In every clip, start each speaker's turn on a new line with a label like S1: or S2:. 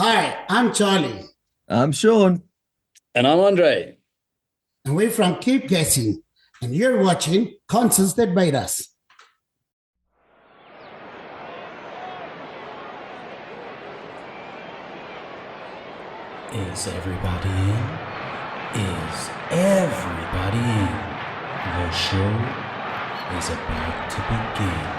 S1: Hi, I'm Charlie,
S2: I'm Sean.
S3: And I'm Andre.
S1: and we're from Keep Guessing, and you're watching Concerts That Made Us.
S4: Is everybody in? Is everybody in? The show is about to begin.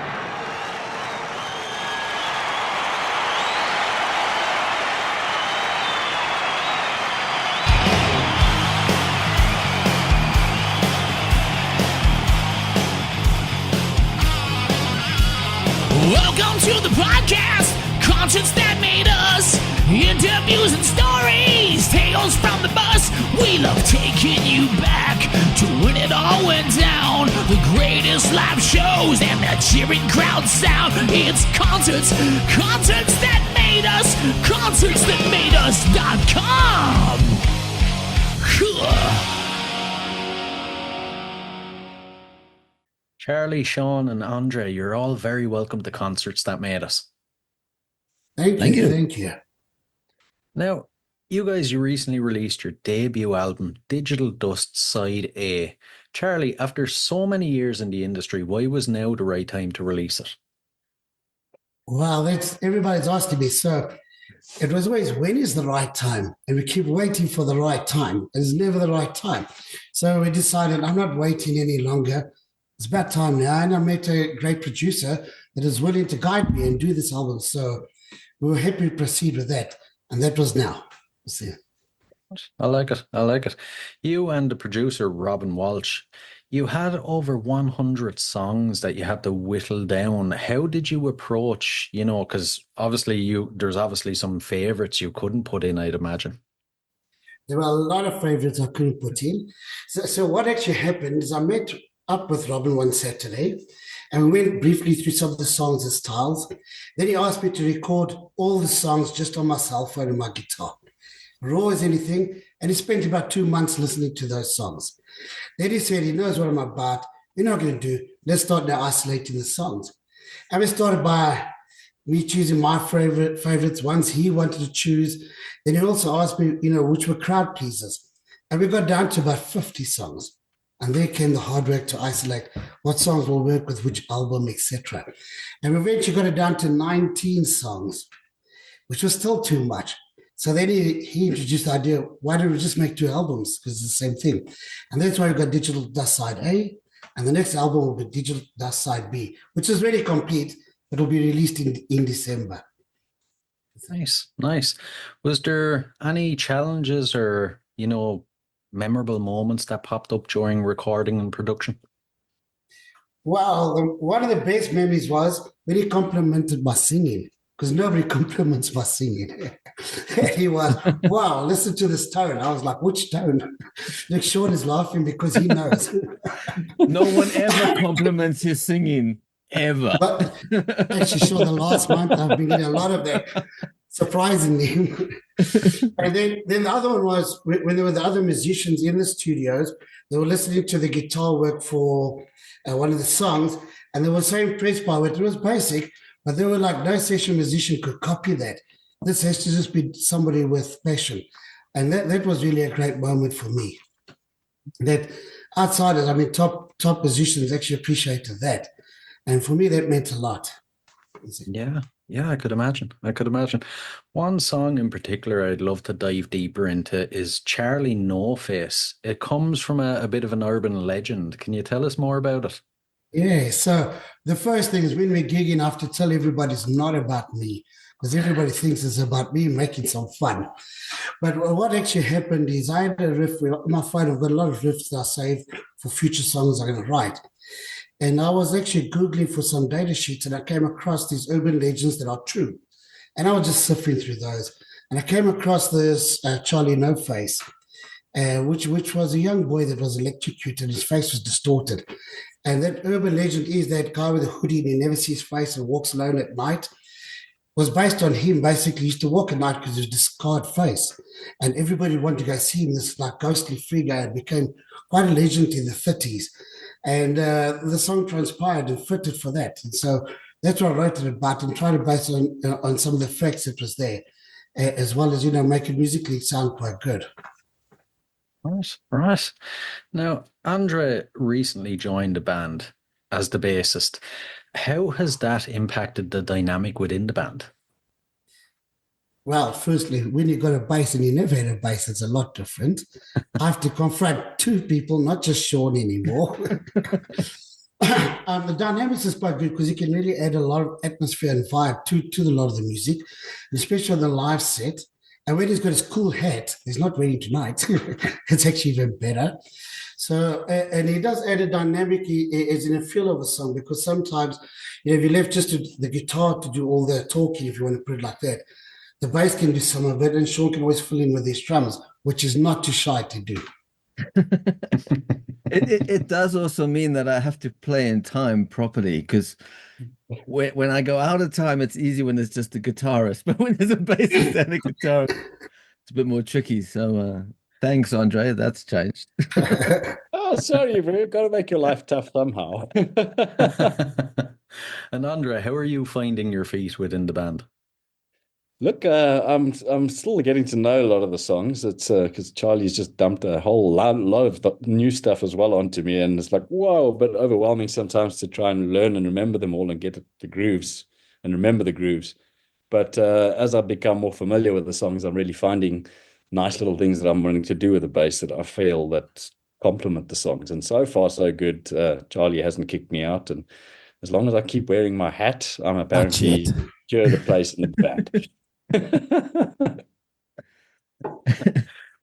S5: Welcome to the podcast, Concerts That Made Us. Interviews and stories, tales from the bus. We love taking you back to when it all went down. The greatest live shows and the cheering crowd sound. It's concerts, concerts that made us, concertsthatmadeus.com.
S4: Charlie, Sean, and Andre, you're all very welcome to Concerts That Made Us.
S1: Thank you.
S4: Now, you recently released your debut album, Digital Dust Side A. Charlie, after so many years in the industry, why was now the right time to release it?
S1: Well, that's everybody's asking me. So it was always, when is the right time? And we keep waiting for the right time. It's never the right time. So we decided, I'm not waiting any longer. It's about time now. And I met a great producer that is willing to guide me and do this album. So we were happy to proceed with that. And that was now. See.
S4: I like it. You and the producer, Robin Walsh, you had over 100 songs that you had to whittle down. How did you approach, because there's obviously some favorites you couldn't put in, I'd imagine.
S1: There were a lot of favorites I couldn't put in. So what actually happened is I met up with Robin one Saturday, and we went briefly through some of the songs and styles. Then he asked me to record all the songs just on my cell phone and my guitar, raw as anything, and he spent about 2 months listening to those songs. Then he said, he knows what I'm about. We're not going to do, let's start now isolating the songs. And we started by me choosing my favorites, ones he wanted to choose. Then he also asked me, which were crowd pleasers. And we got down to about 50 songs. And there came the hard work to isolate what songs will work with which album, etc. And we eventually got it down to 19 songs, which was still too much. So then he introduced the idea, why don't we just make 2 albums? Because it's the same thing. And that's why we got Digital Dust Side A, and the next album will be Digital Dust Side B, which is really complete. It will be released in December.
S4: Nice. Was there any challenges or, memorable moments that popped up during recording and production?
S1: Well, one of the best memories was when he complimented my singing, because nobody compliments my singing. He was, wow, listen to this tone. I was like, which tone? Nick Sean is laughing because he knows.
S2: No one ever compliments his singing, ever.
S1: But actually, sure, the last month I've been getting a lot of that, surprisingly. And then the other one was when there were the other musicians in the studios, they were listening to the guitar work for one of the songs, and they were so impressed by it. It was basic, but they were like, no session musician could copy that. This has to just be somebody with passion. And that was really a great moment for me. That outsiders, top musicians actually appreciated that. And for me, that meant a lot.
S4: Yeah, I could imagine. One song in particular I'd love to dive deeper into is Charlie No Face. It comes from a bit of an urban legend. Can you tell us more about it?
S1: Yeah, so the first thing is when we're gigging, I have to tell everybody it's not about me, because everybody thinks it's about me making some fun. But what actually happened is I had a riff. On my phone, I've got a lot of riffs that I saved for future songs I'm going to write. And I was actually Googling for some data sheets, and I came across these urban legends that are true. And I was just sifting through those. And I came across this Charlie No Face, which was a young boy that was electrocuted. His face was distorted. And that urban legend is that guy with a hoodie and he never sees his face and walks alone at night. Was based on him. Basically, he used to walk at night because of his scarred face. And everybody wanted to go see him, this like ghostly figure. It became quite a legend in the 50s. And the song transpired and fitted for that. And so that's what I wrote it about and tried to base it on some of the facts that was there. as well as, make it musically sound quite good.
S4: Right, right. Now, Andre recently joined the band as the bassist. How has that impacted the dynamic within the band?
S1: Well, firstly, when you got a bass and you never had a bass, it's a lot different. I have to confront two people, not just Sean anymore. The dynamics is quite good because you can really add a lot of atmosphere and vibe to a lot of the music, especially on the live set. And when he's got his cool hat, he's not wearing tonight. It's actually even better. So, and he does add a dynamic as in a feel of a song, because sometimes, if you left just the guitar to do all the talking, if you want to put it like that, the bass can do some of it, and Sean can always fill in with his drums, which is not too shy to do.
S2: It does also mean that I have to play in time properly, because when I go out of time, it's easy when there's just a guitarist, but when there's a bassist and a guitarist, it's a bit more tricky. So thanks, Andre. That's changed.
S3: Oh, sorry, you've got to make your life tough somehow.
S4: And Andre, how are you finding your feet within the band?
S3: Look, I'm still getting to know a lot of the songs. It's because Charlie's just dumped a whole lot of new stuff as well onto me, and it's like, whoa, a bit overwhelming sometimes to try and learn and remember them all and get the grooves and remember the grooves. But as I become more familiar with the songs, I'm really finding nice little things that I'm wanting to do with the bass that I feel that complement the songs. And so far, so good. Charlie hasn't kicked me out, and as long as I keep wearing my hat, I'm apparently secure the place in the band.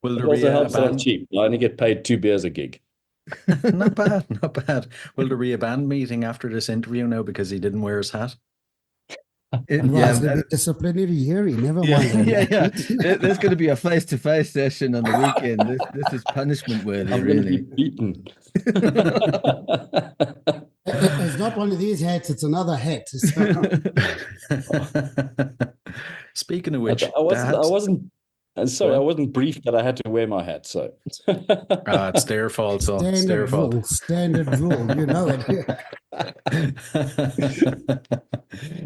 S4: Will
S3: It
S4: there be
S3: also
S4: a
S3: helps that I'm
S4: band?
S3: cheap. I only get paid 2 beers a gig.
S4: Not bad, not bad. Will there be a band meeting after this interview now because he didn't wear his hat?
S1: Well, it's a bit disciplinary hearing. Never mind.
S2: Yeah. There's going to be a face-to-face session on the weekend. This is punishment worthy,
S3: I'm going to be
S2: really.
S3: beaten.
S1: It's not one of these hats, it's another hat.
S4: Speaking of which,
S3: I wasn't briefed that I had to wear my hat, so
S4: it's their fault, son. It's their fault.
S1: Standard rule, you know it.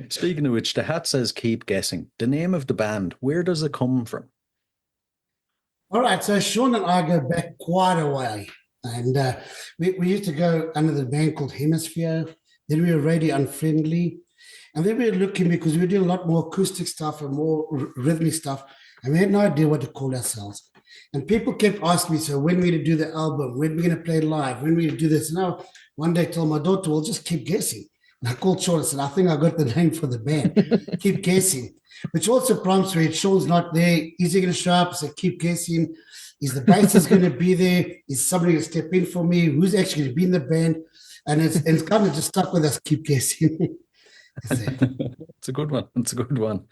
S4: Speaking of which, the hat says "Keep Guessing." The name of the band, where does it come from?
S1: All right, so Sean and I go back quite a way. And we used to go under the band called Hemisphere. Then we were Radio Unfriendly. And then we were looking, because we were doing a lot more acoustic stuff and more rhythmic stuff. And we had no idea what to call ourselves. And people kept asking me, so when are we going to do the album? When are we going to play live? When are we going to do this? And I one day told my daughter, well, just keep guessing. And I called Sean and said, I think I got the name for the band. Keep guessing. Which also prompts me, Sean's not there. Is he going to show up? I said, keep guessing. Is the bassist going to be there? Is somebody going to step in for me? Who's actually going to be in the band? And it's kind of just stuck with us, keep guessing.
S4: It's a good one. It's a good one.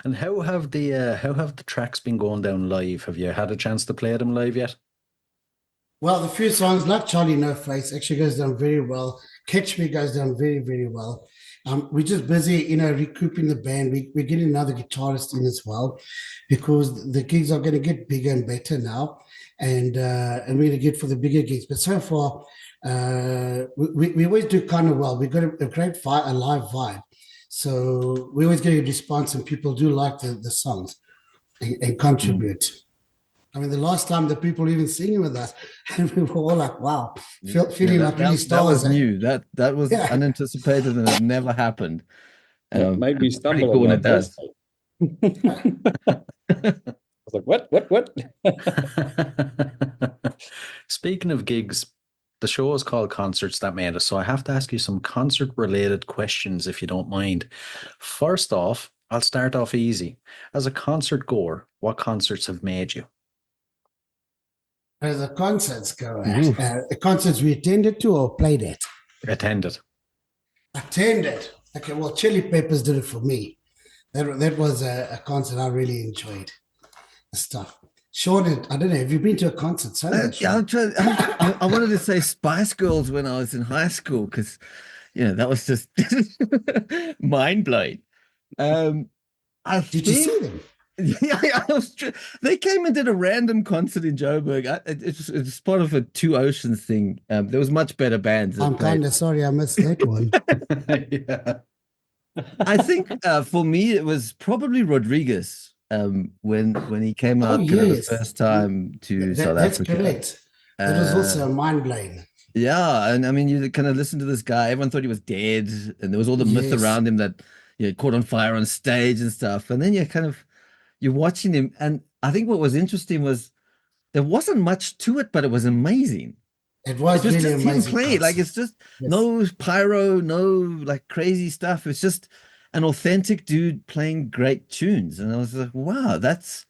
S4: And how have the tracks been going down live? Have you had a chance to play them live yet?
S1: Well, the few songs like Charlie No Face actually goes down very well. Catch Me goes down very, very well. We're just busy, recouping the band. We're getting another guitarist in as well, because the gigs are going to get bigger and better now, and we're going to get for the bigger gigs. But so far, we always do kind of well. We've got a great a live vibe, so we always get a response, and people do like the songs and contribute. I mean, the last time the people were even singing with us, and we were all like, wow, feeling like really stars.
S2: That was new. That was unanticipated, and it never happened.
S3: Made me stumble
S2: cool
S3: when
S2: it does.
S3: I was like, what?
S4: Speaking of gigs, the show is called Concerts That Made Us, so I have to ask you some concert-related questions, if you don't mind. First off, I'll start off easy. As a concert goer, what concerts have made you?
S1: As the concerts go, the concerts we attended to or played at?
S4: Attended.
S1: Attended. Okay, well, Chili Peppers did it for me. That was a concert I really enjoyed. The stuff. Sean, I don't know, have you been to a concert?
S2: I wanted to say Spice Girls when I was in high school, because, that was just mind-blowing.
S1: Did you see them?
S2: Yeah, they came and did a random concert in Joburg. It's part of a Two Oceans thing. There was much better bands.
S1: I'm kind of sorry I missed that one.
S4: Yeah.
S2: I think for me it was probably Rodriguez when he came
S1: Oh,
S2: out kind of the
S1: yes.
S2: first time to South
S1: That's
S2: Africa.
S1: correct. That was also mind blowing.
S2: Yeah, and I mean, you kind of listen to this guy. Everyone thought he was dead, and there was all the myth
S1: Yes.
S2: around him that caught on fire on stage and stuff. And then you're watching him, and I think what was interesting was there wasn't much to it, but it was amazing.
S1: It was
S2: It's
S1: really
S2: just him
S1: amazing.
S2: play. Like it's just
S1: Yes.
S2: no pyro, no like crazy stuff. It's just an authentic dude playing great tunes, and I was like, wow, that's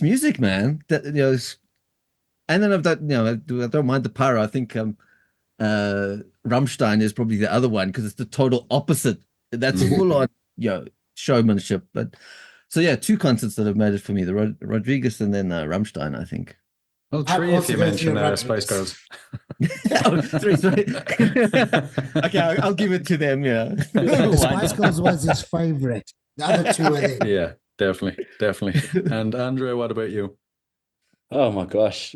S2: music, man. That and then of that, I don't mind the pyro. I think Rammstein is probably the other one because it's the total opposite. That's full on showmanship. But so yeah, two concerts that have made it for me: the Rodriguez and then Rammstein, I think.
S4: Well,
S1: I'd
S4: three if
S1: also
S4: you
S1: go to
S4: mention
S1: Rodriguez.
S4: Spice Girls.
S2: Oh, sorry. Okay, I'll give it to them. Yeah,
S1: The
S2: Why
S1: Spice
S2: not?
S1: Girls was his favorite. The other two were there.
S4: Yeah, definitely. And Andre, what about you?
S3: Oh my gosh,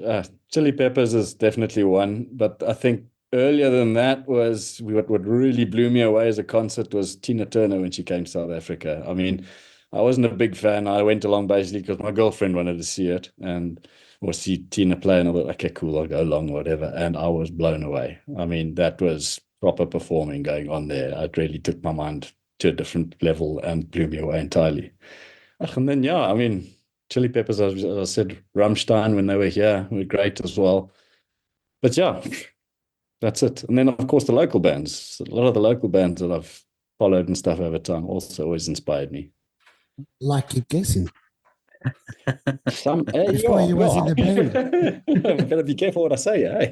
S3: Chili Peppers is definitely one, but I think earlier than that was what really blew me away as a concert was Tina Turner when she came to South Africa. I mean, I wasn't a big fan. I went along basically because my girlfriend wanted to see it or see Tina play, and I thought, okay, cool, I'll go along, whatever. And I was blown away. I mean, that was proper performing going on there. It really took my mind to a different level and blew me away entirely. And then, yeah, I mean, Chili Peppers, as I said, Rammstein when they were here were great as well. But yeah, that's it. And then, of course, the local bands. A lot of the local bands that I've followed and stuff over time also always inspired me.
S1: Like Keep Guessing.
S3: Some,
S1: Before he was in the band.
S3: I'm going to be careful what I say, eh?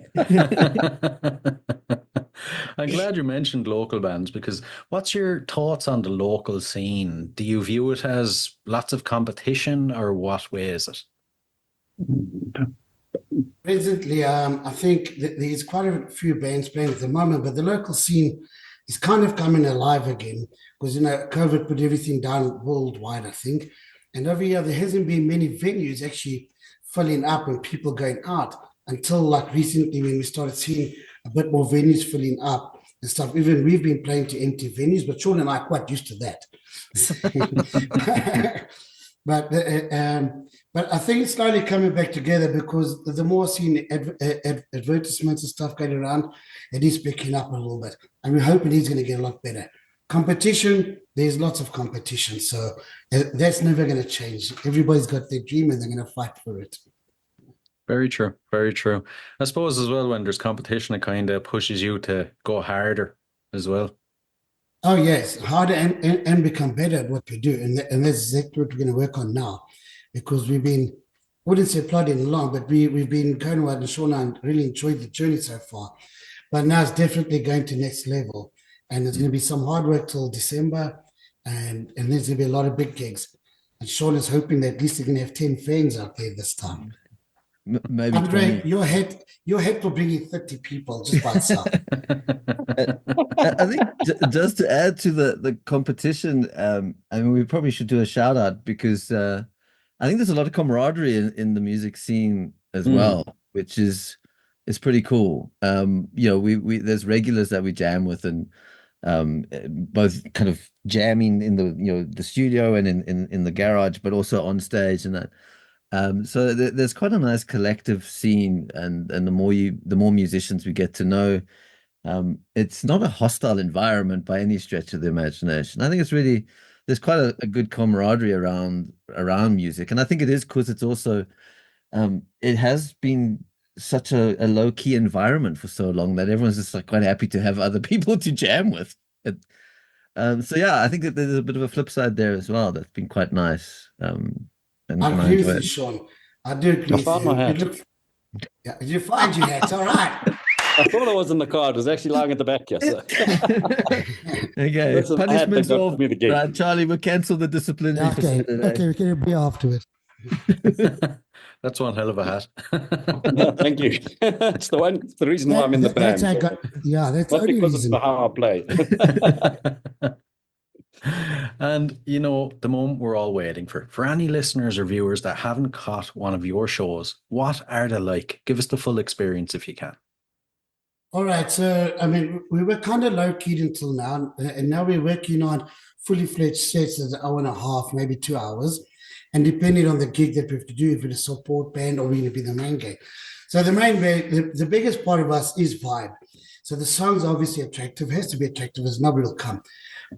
S4: I'm glad you mentioned local bands because what's your thoughts on the local scene? Do you view it as lots of competition or what way is it?
S1: Presently, I think there's quite a few bands playing at the moment, but the local scene is kind of coming alive again because, COVID put everything down worldwide, I think. And over here, there hasn't been many venues actually filling up and people going out until like recently when we started seeing a bit more venues filling up and stuff. Even we've been playing to empty venues, but Sean and I are quite used to that. But I think it's slowly coming back together because the more seeing advertisements and stuff going around, it is picking up a little bit. And we're hoping it's going to get a lot better. Competition, there's lots of competition. So that's never going to change. Everybody's got their dream and they're going to fight for it.
S4: Very true. Very true. I suppose as well, when there's competition, it kind of pushes you to go harder as well.
S1: Oh, yes, harder and become better at what we do. And that's exactly what we're going to work on now because we've been, I wouldn't say plodding along, but we've been going out and Sean and really enjoyed the journey so far. But now it's definitely going to next level. And there's going to be some hard work till December and there's going to be a lot of big gigs. And Sean is hoping that at least they're going to have 10 fans out there this time.
S2: Maybe
S1: Andre,
S2: 20.
S1: your head will bring in 30 people just by itself.
S2: I think just to add to the competition, I mean, we probably should do a shout out because I think there's a lot of camaraderie in the music scene as well, which is pretty cool. We there's regulars that we jam with and both kind of jamming in the studio and in the garage, but also on stage and that. So there's quite a nice collective scene, and the more musicians we get to know, it's not a hostile environment by any stretch of the imagination. I think it's really there's quite a good camaraderie around music, and I think it is because it's also it has been such a low-key environment for so long that everyone's just like quite happy to have other people to jam with. So yeah, I think that there's a bit of a flip side there as well that's been quite nice. And
S1: I
S2: I
S1: agree
S2: enjoy
S1: with you,
S2: it.
S1: Sean. I do agree.
S3: I found my hat.
S1: Yeah, you find your hat. All right.
S3: I thought I was in the car. It was actually lying at the back here. So.
S2: Okay,
S3: Listen, I had to
S2: punishment's
S3: go
S2: off.
S3: me the gig.
S2: Right, Charlie, we'll cancel the disciplinary for
S1: Okay,
S2: Saturday.
S1: we can be after it.
S4: That's one hell of a hat.
S3: No, thank you. It's the one. It's the reason why I'm in the band.
S1: That's the
S3: Not
S1: only
S3: because
S1: reason.
S3: of how I play.
S4: And the moment we're all waiting for any listeners or viewers that haven't caught one of your shows, what are they like? Give us the full experience if you can.
S1: All right. So, I mean, we were kind of low-keyed until now, and now we're working on fully fledged sets that's an hour and a half, maybe 2 hours. And depending on the gig that we have to do, if it's a support band or we're going to be the main gig. So the main band, the biggest part of us is vibe. So the song's obviously attractive, has to be attractive, as nobody will come.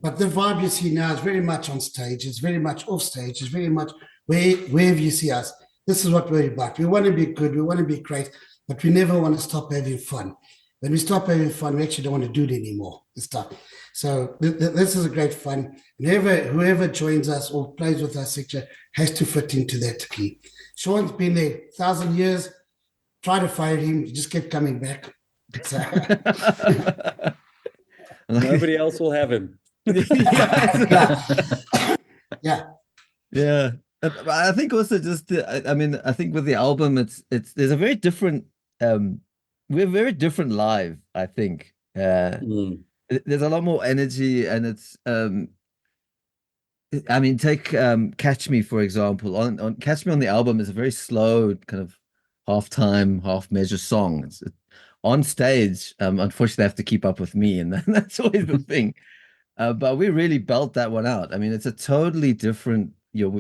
S1: But the vibe you see now is very much on stage. It's very much off stage. It's very much wherever you see us. This is what we're about. We want to be good. We want to be great, but we never want to stop having fun. When we stop having fun, we actually don't want to do it anymore. It's stuff. So this is a great fun. Whoever joins us or plays with us has to fit into that key. Sean's been there 1,000 years. Try to fire him. He just kept coming back. So.
S3: Nobody else will have him.
S1: Yeah.
S2: I think also just I think with the album there's a very different we're very different live. I think there's a lot more energy, and it's I mean, take Catch Me for example. On Catch Me on the album is a very slow kind of half time, half measure song. It's on stage. Unfortunately, they have to keep up with me, and that's always the thing. But we really belt that one out. I mean, it's a totally different.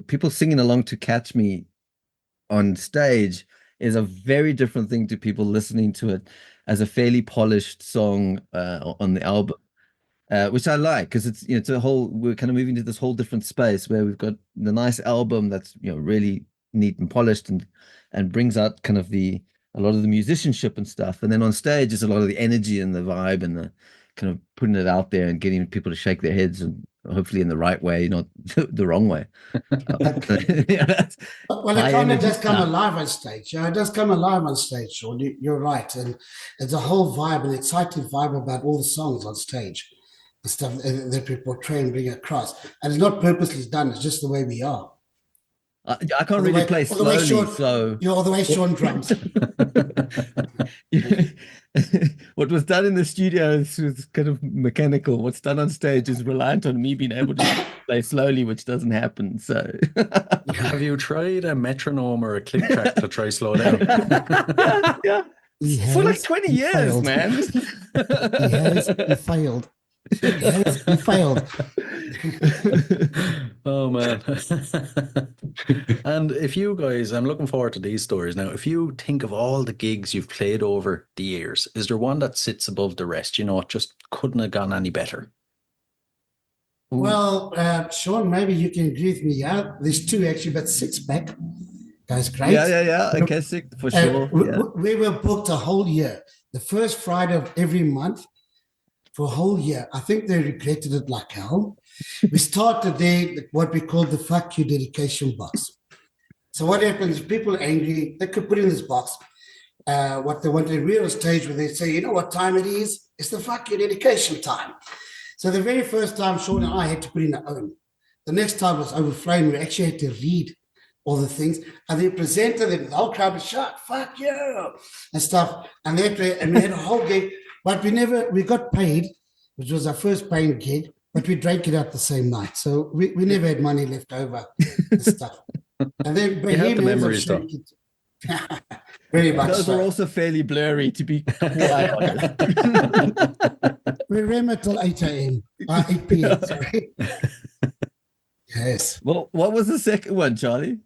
S2: People singing along to Catch Me on stage is a very different thing to people listening to it as a fairly polished song on the album, which I like, because it's a whole. We're kind of moving to this whole different space where we've got the nice album that's really neat and polished and brings out kind of a lot of the musicianship and stuff, and then on stage is a lot of the energy and the vibe and the kind of putting it out there and getting people to shake their heads, and hopefully in the right way, not the wrong way.
S1: Well, it kind of does come alive on stage. It does come alive on stage, Sean. You're right. And it's a whole vibe, an exciting vibe about all the songs on stage, the stuff that we portray and bring across. And it's not purposely done. It's just the way we are.
S2: I can't really play slowly, so
S1: you're all the way Sean drums.
S2: What was done in the studio is kind of mechanical. What's done on stage is reliant on me being able to play slowly, which doesn't happen. So,
S4: have you tried a metronome or a click track to try slow down?
S2: Yeah. For like 20 years,
S1: failed.
S2: Man.
S1: He failed. He failed.
S4: Oh man. And if you guys, I'm looking forward to these stories now. If you think of all the gigs you've played over the years, is there one that sits above the rest? It just couldn't have gone any better.
S1: Well, Sean, maybe you can agree with me. Yeah, there's two actually, but Six Pack goes great.
S2: Yeah. Okay, Six for sure.
S1: We were booked a whole year, the first Friday of every month. For a whole year. I think they regretted it like hell. We started there, what we call the fuck you dedication box. So what happens, people are angry, they could put in this box what they want. We're on stage where they say, you know what time it is? It's the fuck you dedication time. So the very first time Sean and I had to put in our own. The next time was overflowing. We actually had to read all the things. And they presented it, the whole crowd was shut, fuck you, and stuff. And we had a whole gig. But we got paid, which was our first paying gig, but we drank it out the same night. So we never had money left over and stuff. And then
S4: you have the memories, though.
S1: Very much.
S2: Those are also fairly blurry, to be quite honest.
S1: We remember till 8 a.m. 8 p.m. Sorry. Yes.
S2: Well, what was the second one, Charlie?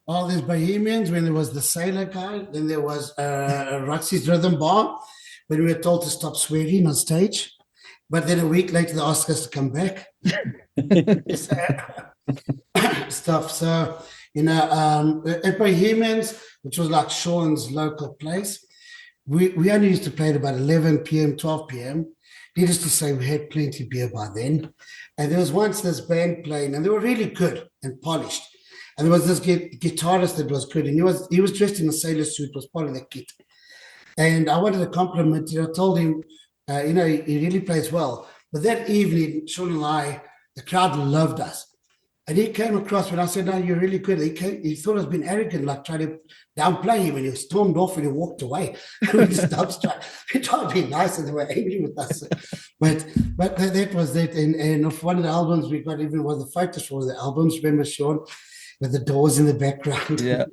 S1: Oh, there's Bohemians, when there was the Sailor guy. Then there was Roxy's Rhythm Bar, when we were told to stop swearing on stage. But then a week later, they asked us to come back. Stuff. So, at Bohemians, which was like Sean's local place, we only used to play at about 11 p.m., 12 p.m. Needless to say, we had plenty of beer by then. And there was once this band playing, and they were really good and polished. And there was this guitarist that was good, and he was dressed in a sailor suit, was part of the kit. And I wanted to compliment him. I told him, he really plays well. But that evening, Sean and I, the crowd loved us. And he came across when I said, no, you're really good. He thought I was being arrogant, like trying to downplay him, and he stormed off and he walked away. We just he tried to be nice, and they were angry with us. But that was it. And of one of the albums, we got even one of the photos for the albums. Remember, Sean, with the doors in the background?
S2: Yeah.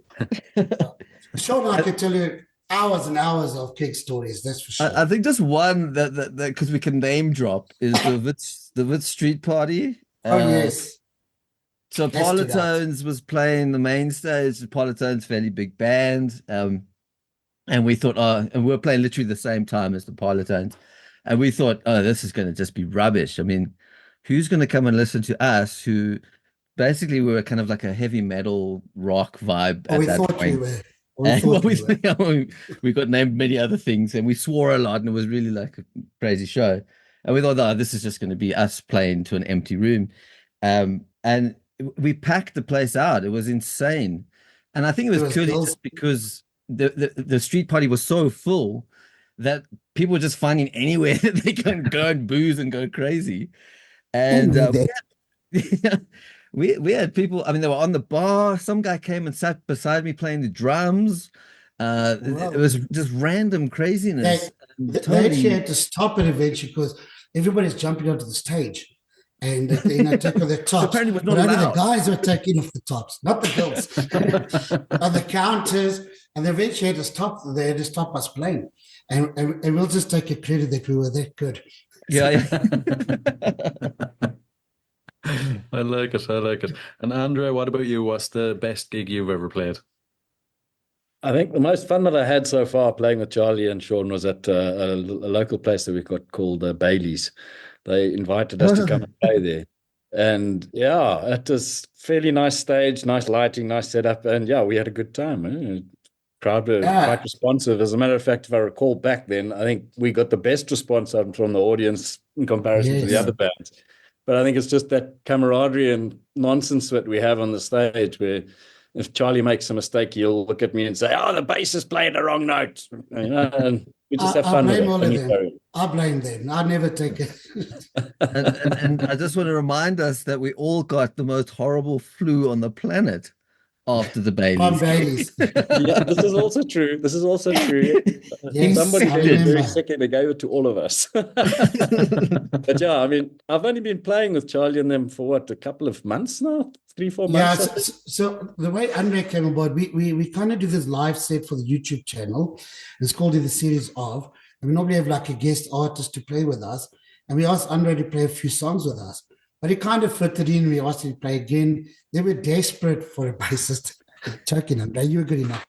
S1: Sean, I can tell you, hours and hours of gig stories. That's for sure.
S2: I think just one that because we can name drop is the Wits Street Party.
S1: Oh yes.
S2: So
S1: That stood out.
S2: Polytones was playing the main stage. Polytones, fairly big band. And we thought, and we were playing literally the same time as the Polytones. And we thought, oh, this is going to just be rubbish. I mean, who's going to come and listen to us who basically we were kind of like a heavy metal rock vibe at
S1: we
S2: that
S1: thought
S2: point.
S1: we were.
S2: And
S1: thought we were.
S2: we got named many other things and we swore a lot and it was really like a crazy show. And we thought, oh, this is just going to be us playing to an empty room. And we packed the place out. It was insane. And I think it was purely just because the street party was so full that people were just finding anywhere that they can go and booze and go crazy. And we had people, I mean, they were on the bar. Some guy came and sat beside me playing the drums. It was just random craziness.
S1: They actually had to stop it eventually because everybody's jumping onto the stage. And take off the tops.
S2: Apparently it was not
S1: but only
S2: allowed.
S1: the guys were taking off the tops, not the girls. On the counters, and they eventually had to stop. They had to stop us playing, and we'll just take a credit that we were that good.
S2: Yeah.
S4: I like it. And Andre, what about you? What's the best gig you've ever played?
S3: I think the most fun that I had so far playing with Charlie and Sean was at a local place that we got called Bailey's. They invited us to come and play there. And yeah, it was fairly nice stage, nice lighting, nice setup. And yeah, we had a good time. Crowd were quite responsive. As a matter of fact, if I recall back then, I think we got the best response from the audience in comparison to the other bands. But I think it's just that camaraderie and nonsense that we have on the stage where if Charlie makes a mistake, he'll look at me and say, oh, the bassist played the wrong note. And we just have fun with it.
S1: I blame them. I never take it.
S2: and I just want to remind us that we all got the most horrible flu on the planet after the Baileys.
S3: Yeah, this is also true.
S1: Yes,
S3: somebody was very sick and they gave it to all of us. But yeah, I mean, I've only been playing with Charlie and them for a couple of months now, 3-4 months.
S1: Yeah, so the way Andre came about, we kind of do this live set for the YouTube channel. It's called The Series Of. And we normally have like a guest artist to play with us. And we asked Andre to play a few songs with us. But he kind of fitted in. We asked him to play again. They were desperate for a bassist. Choking Andre, you were good enough.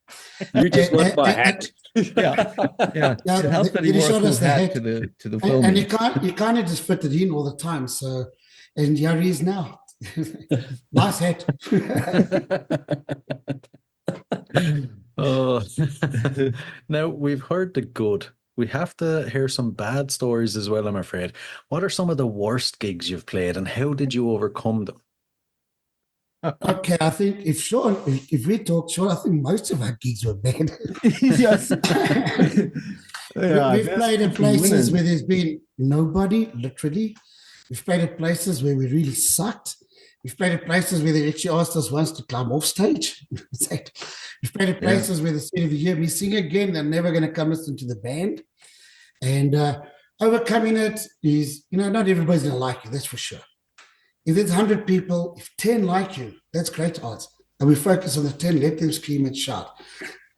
S3: You just want my hat.
S2: Yeah. It helped that he wore a cool hat to the film.
S1: And he kind of just fitted in all the time. So, and here he is now. Nice hat.
S4: Oh, now we've heard the good. We have to hear some bad stories as well, I'm afraid. What are some of the worst gigs you've played and how did you overcome them?
S1: Okay, I think if we talk Sean, I think most of our gigs were bad.
S2: Yes.
S1: We've played in places where there's been nobody, literally. We've played at places where we really sucked. We've played at places where they actually asked us once to climb off stage. We've played at places where they said, if you hear me sing again, they're never going to come listen to the band. And overcoming it is, not everybody's going to like you, that's for sure. If there's 100 people, if 10 like you, that's great odds. And we focus on the 10, let them scream and shout.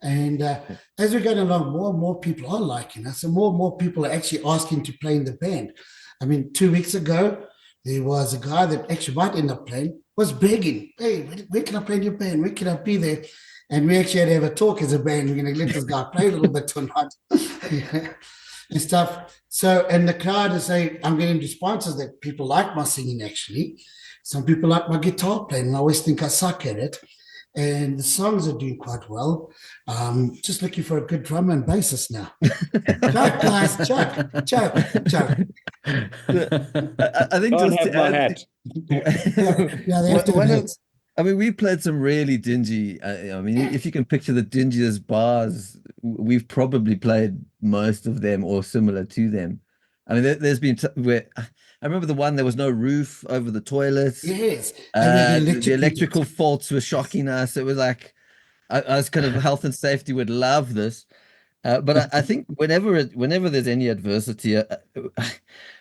S1: And as we're going along, more and more people are liking us, and more people are actually asking to play in the band. I mean, 2 weeks ago, there was a guy that actually might end up playing, was begging, hey, where can I play in your band? Where can I be there? And we actually had to have a talk as a band. We're going to let this guy play a little bit tonight and stuff. So, and the crowd is saying, I'm getting responses that people like my singing, actually. Some people like my guitar playing, and I always think I suck at it. And the songs are doing quite well. Just looking for a good drummer and bassist now. Chuck, guys, Chuck.
S2: I think
S3: Don't
S2: just
S3: have my hat.
S1: Yeah, they have to have hats.
S2: I mean, we played some really dingy. I mean, if you can picture the dingiest bars, we've probably played most of them or similar to them. I mean, there's been where I remember the one there was no roof over the toilet.
S1: Yes,
S2: the electrical faults were shocking us. It was like I was kind of health and safety would love this, But I think whenever there's any adversity,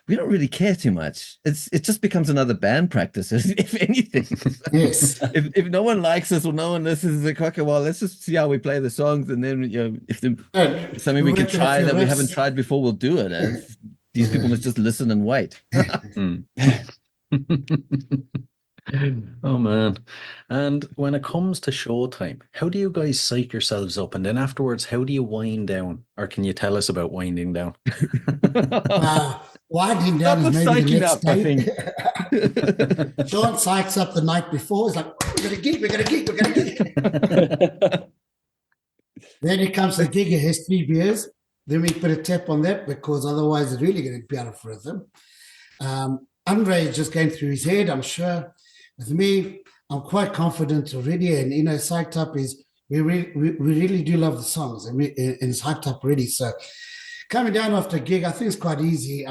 S2: we don't really care too much. It just becomes another band practice, if anything.
S1: Yes.
S2: If no one likes us or no one listens to the okay, well, let's just see how we play the songs, and then if something we can try that we haven't tried before, we'll do it. And these people must just listen and wait.
S4: Oh man. And when it comes to showtime, how do you guys psych yourselves up? And then afterwards, how do you wind down? Or can you tell us about winding down?
S1: Winding down is maybe the next
S2: I
S1: day.
S2: think.
S1: Sean psychs up the night before. He's like, we're gonna gig. Then he comes to the gig, he has 3 beers. Then we put a tap on that because otherwise it's really going to be out of rhythm. Andre is just going through his head, I'm sure. With me, I'm quite confident already, and psyched up is we really do love the songs, and it's hyped up already. So coming down after a gig, I think it's quite easy,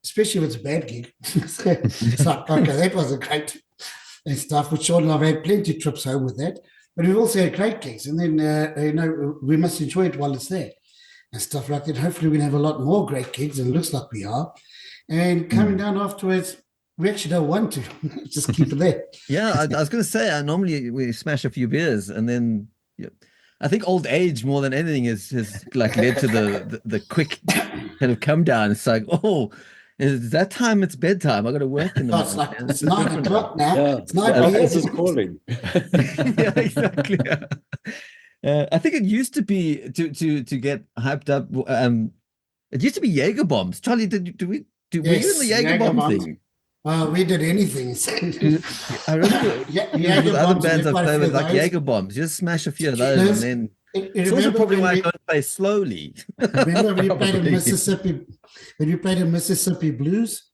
S1: especially if it's a bad gig. It's like, okay, that wasn't great and stuff. But Sean and I've had plenty of trips home with that, but we've also had great gigs, and then we must enjoy it while it's there and stuff like that. Hopefully, we'll have a lot more great gigs, and it looks like we are. And coming down afterwards, we actually don't want to. Just keep it there.
S2: Yeah, I was going to say, normally we smash a few beers, and then I think old age more than anything has like led to the quick kind of come down. It's like, oh, is that time? It's bedtime. I got to work in the morning.
S1: It's like, it's 9 o'clock now.
S3: Yeah.
S1: It's 9 p.m.
S3: This is calling.
S2: Yeah, exactly. I think it used to be to get hyped up. It used to be Jaeger bombs. Charlie, were you in the Jaeger bomb thing?
S1: We did anything.
S2: I remember with other bands I've played with, like Jaeger bombs. You just smash a few of those, and then it's also probably why I don't play slowly.
S1: Remember when you played in Mississippi? When you played in Mississippi Blues,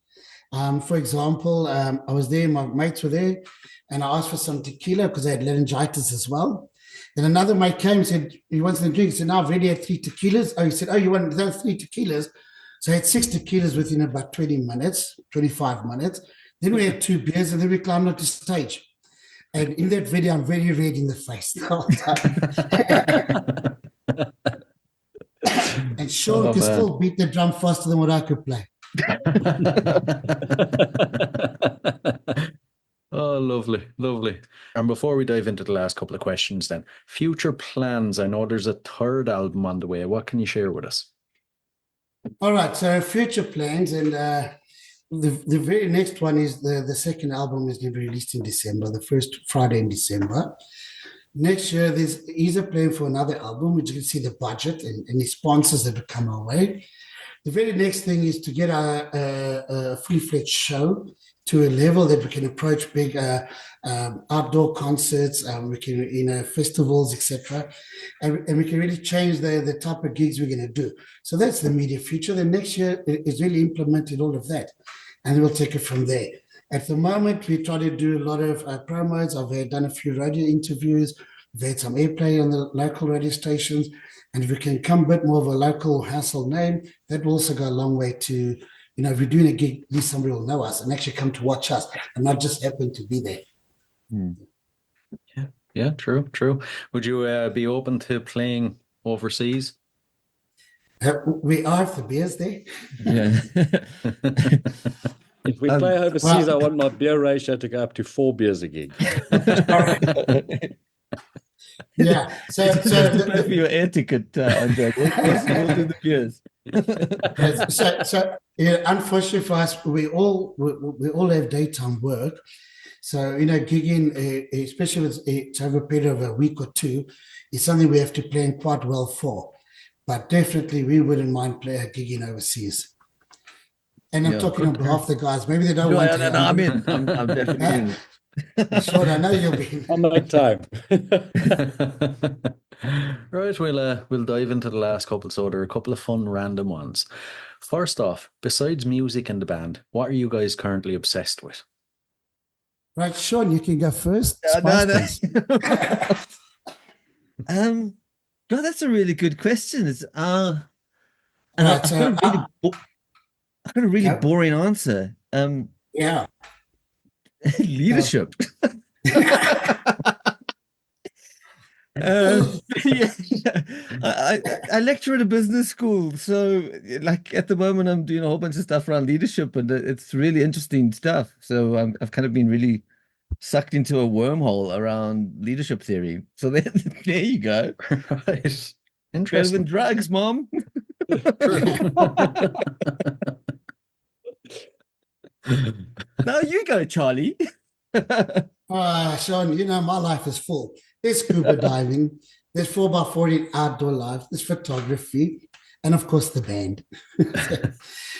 S1: for example, I was there. My mates were there, and I asked for some tequila because I had laryngitis as well. Then another mate came and said he wants to drink. He said, "No, I've already had 3 tequilas." Oh, he said, "Oh, you want those 3 tequilas?" So I had 6 tequilas within about 20 minutes, 25 minutes. Then we had 2 beers, and then we climbed onto stage. And in that video, I'm very red in the face the whole time. And Sean could still beat the drum faster than what I could play.
S4: Oh, lovely, lovely. And before we dive into the last couple of questions then, future plans. I know there's a 3rd album on the way. What can you share with us?
S1: All right, so future plans, and the very next one is the second album is going to be released in December, the first Friday in December. Next year, he's a plan for another album, which you can see the budget and any sponsors that will come our way. The very next thing is to get a fully-fledged show to a level that we can approach big outdoor concerts, we can, festivals, etc. And we can really change the type of gigs we're going to do. So that's the immediate future. The next year is really implemented all of that, and we'll take it from there. At the moment, we try to do a lot of promos. I've done a few radio interviews. We've had some airplay on the local radio stations. And if we can come a bit more of a local household name, that will also go a long way to, if we're doing a gig, at least somebody will know us and actually come to watch us and not just happen to be there.
S4: Yeah, true. Would you be open to playing overseas?
S1: We are for beers there.
S2: Yeah.
S3: If we play overseas, I want my beer ratio to go up to 4 beers a gig.
S1: Yeah. So
S2: for your air ticket, Andre. We'll do the beers.
S1: So unfortunately for us, we all have daytime work. So gigging, especially if it's over a period of a week or 2, is something we have to plan quite well for. But definitely, we wouldn't mind gigging overseas. And I'm talking on behalf of the guys. Maybe they don't want to.
S2: No, I'm definitely.
S1: Sure, I know you'll be.
S3: On that time.
S4: Right, we'll dive into the last couple. So there are a couple of fun random ones. First off, besides music and the band, what are you guys currently obsessed with?
S1: Right, Sean, you can go first.
S2: No, that's a really good question. It's I've got a really boring answer.
S1: Yeah.
S2: Leadership. Yeah, I lecture at a business school, so like at the moment I'm doing a whole bunch of stuff around leadership, and it's really interesting stuff. So I've kind of been really sucked into a wormhole around leadership theory. So there you go.
S4: Right.
S2: Better
S4: Interesting.
S2: than drugs, mom. Now you go, Charlie.
S1: Sean, you know, my life is full. There's scuba diving, there's 4x40 outdoor life, there's photography, and of course the band.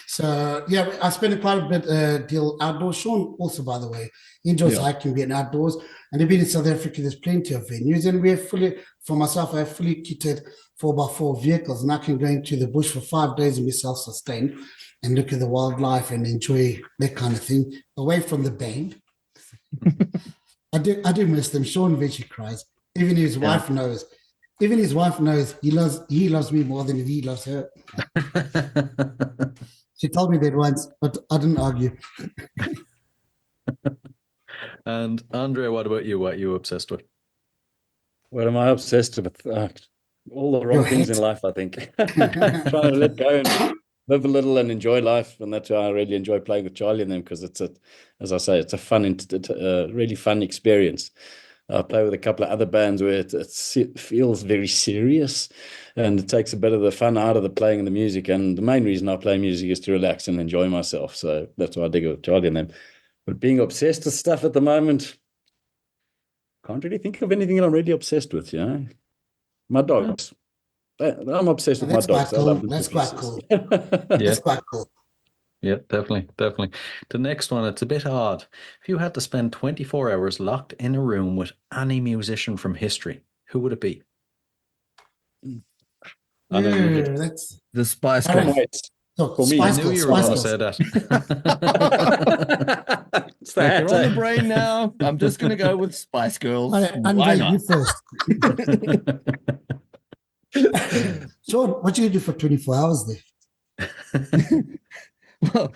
S1: So yeah, I spend quite a bit deal outdoors. Sean also, by the way, he enjoys hiking, being outdoors, and he's been in South Africa. There's plenty of venues, and we're fully, for myself, I have fully kitted 4x4 vehicles, and I can go into the bush for 5 days and be self-sustained and look at the wildlife and enjoy that kind of thing away from the band. I do miss them. Sean eventually cries. Even his wife knows. Even his wife knows he loves me more than he loves her. She told me that once, but I didn't argue.
S4: And Andre, what about you? What are you obsessed with?
S3: What am I obsessed with? All the wrong
S1: Your
S3: things
S1: hat.
S3: in life, I think. Trying to let go and live a little and enjoy life, and that's why I really enjoy playing with Charlie and them, because as I say, it's a fun, really fun experience. I play with a couple of other bands where it feels very serious, and it takes a bit of the fun out of the playing and the music. And the main reason I play music is to relax and enjoy myself. So that's why I dig it with Charlie and them. But being obsessed with stuff at the moment, can't really think of anything that I'm really obsessed with. My dogs. I'm obsessed with my
S1: That's quite
S3: dogs. I love
S1: cool.
S3: them
S1: That's
S3: to
S1: quite
S3: pieces.
S1: cool.
S4: Yeah.
S1: That's quite cool.
S4: Yeah, definitely, definitely. The next one, it's a bit odd. If you had to spend 24 hours locked in a room with any musician from history, who would it be?
S3: I know you would.
S1: That's
S2: The Spice
S1: All right.
S2: Girls.
S3: Wait.
S1: so,
S3: For me,
S4: I
S1: Spice
S4: knew
S1: Girls,
S4: you were
S1: Spice
S4: going to
S1: Girls.
S4: say that.
S3: It's
S2: Like
S3: that.
S2: they're on the brain now. I'm just gonna go with Spice Girls.
S1: All right,
S2: Why
S1: Andre,
S2: not?
S1: you first. Sean, what you do for 24 hours there?
S2: Well,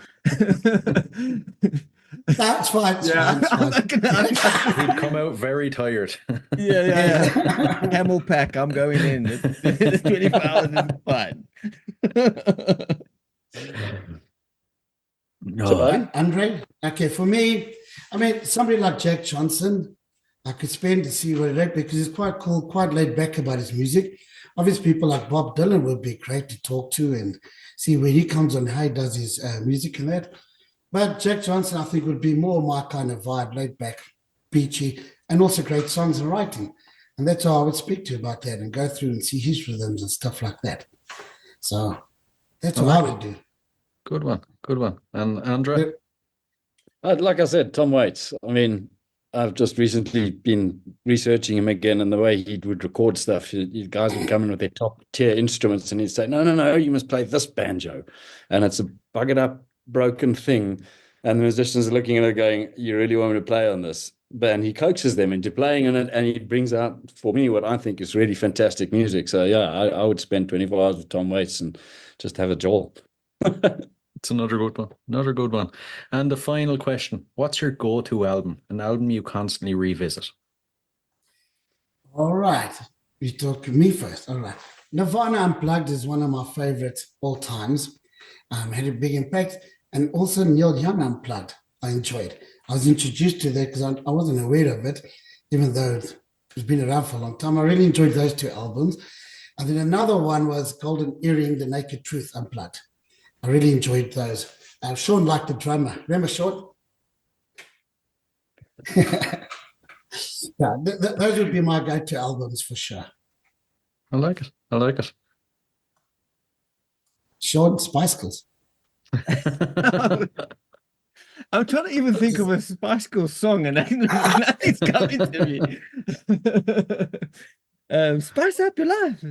S1: That's fine. It's
S2: yeah,
S1: fine. It's
S2: I'm
S1: fine.
S2: not gonna.
S4: He'd come out very tired.
S2: Yeah. Camel pack. I'm going in. It's 24 hours is fine.
S3: Charlie?
S1: Andre? Okay, for me, I mean, somebody like Jack Johnson, I could spend to see what he wrote because he's quite cool, quite laid back about his music. Obviously, people like Bob Dylan would be great to talk to and see where he comes on, how he does his music and that. But Jack Johnson, I think, would be more my kind of vibe, laid back, beachy, and also great songs and writing. And that's how I would speak to you about that and go through and see his rhythms and stuff like that. So that's what I would do.
S4: Good one, good one. And Andrea?
S3: Like I said, Tom Waits. I mean, I've just recently been researching him again, and the way he would record stuff. You guys would come in with their top tier instruments, and he'd say, "No, you must play this banjo," and it's a buggered up, broken thing. And the musicians are looking at it, going, "You really want me to play on this?" But he coaxes them into playing on it, and he brings out for me what I think is really fantastic music. So yeah, I would spend 24 hours with Tom Waits and just have a jaw.
S4: It's another good one. Another good one. And the final question, what's your go-to album? An album you constantly revisit?
S1: All right. You talk to me first. All right. Nirvana Unplugged is one of my favorites all times. Had a big impact. And also Neil Young Unplugged, I enjoyed. I was introduced to that because I wasn't aware of it, even though it's been around for a long time. I really enjoyed those two albums. And then another one was Golden Earring, The Naked Truth Unplugged. I really enjoyed those. Sean liked the drummer. Remember Sean? Yeah, those would be my go-to albums for sure.
S4: I like it. I like it.
S1: Sean, Spice Girls.
S2: I'm trying to even think of a Spice Girls song, and nothing's coming to me. Spice up your life.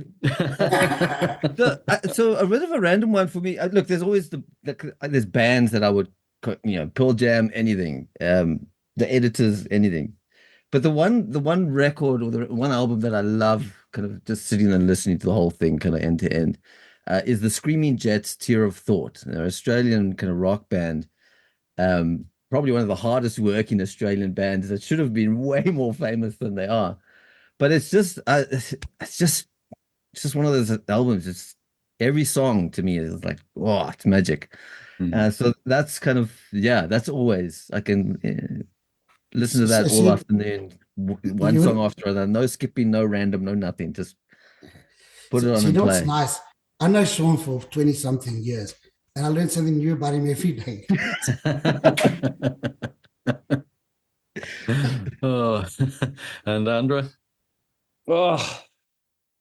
S2: So a bit of a random one for me. Look, there's always there's bands that I would, Pearl Jam, anything. The Editors, anything. But the one record or the one album that I love, kind of just sitting and listening to the whole thing, kind of end to end, is the Screaming Jets' Tear of Thought. They're an Australian kind of rock band. Probably one of the hardest working Australian bands that should have been way more famous than they are. but it's just one of those albums. It's every song to me is like, oh, it's magic. So that's kind of, that's always, I can listen to that all afternoon, one song after another, no skipping, no random, no nothing, just put it on and play.
S1: It's nice. I know Sean for 20 something years, and I learn something new about him every day.
S4: Oh, and Andra?
S3: Oh,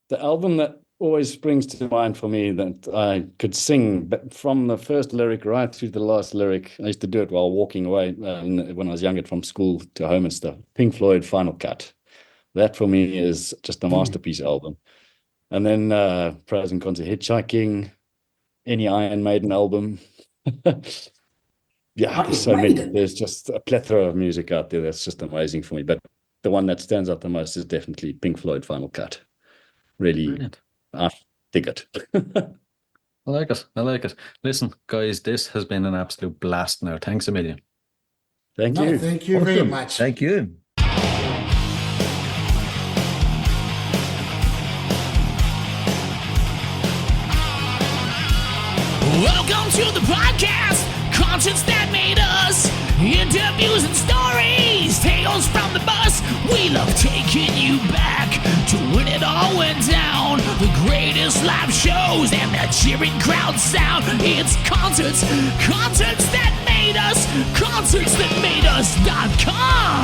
S3: the album that always springs to mind for me that I could sing, but from the first lyric right through the last lyric. I used to do it while walking away when I was younger from school to home and stuff. Pink Floyd, Final Cut. That for me is just a masterpiece album. And then Pros and Cons of Hitchhiking, any Iron Maiden album. There's so many. There's just a plethora of music out there that's just amazing for me. But the one that stands out the most is definitely Pink Floyd, Final Cut. Really, brilliant. I dig it.
S4: I like it. Listen, guys, this has been an absolute blast now. Thanks a million.
S3: Thank you.
S1: Thank you very much.
S2: Thank you.
S5: Welcome to the podcast, Conscience That Made Us. Interviews and stories, tales from the bus. We love taking you back to when it all went down. The greatest live shows and that cheering crowd sound. It's concerts that made us, concertsthatmadeus.com.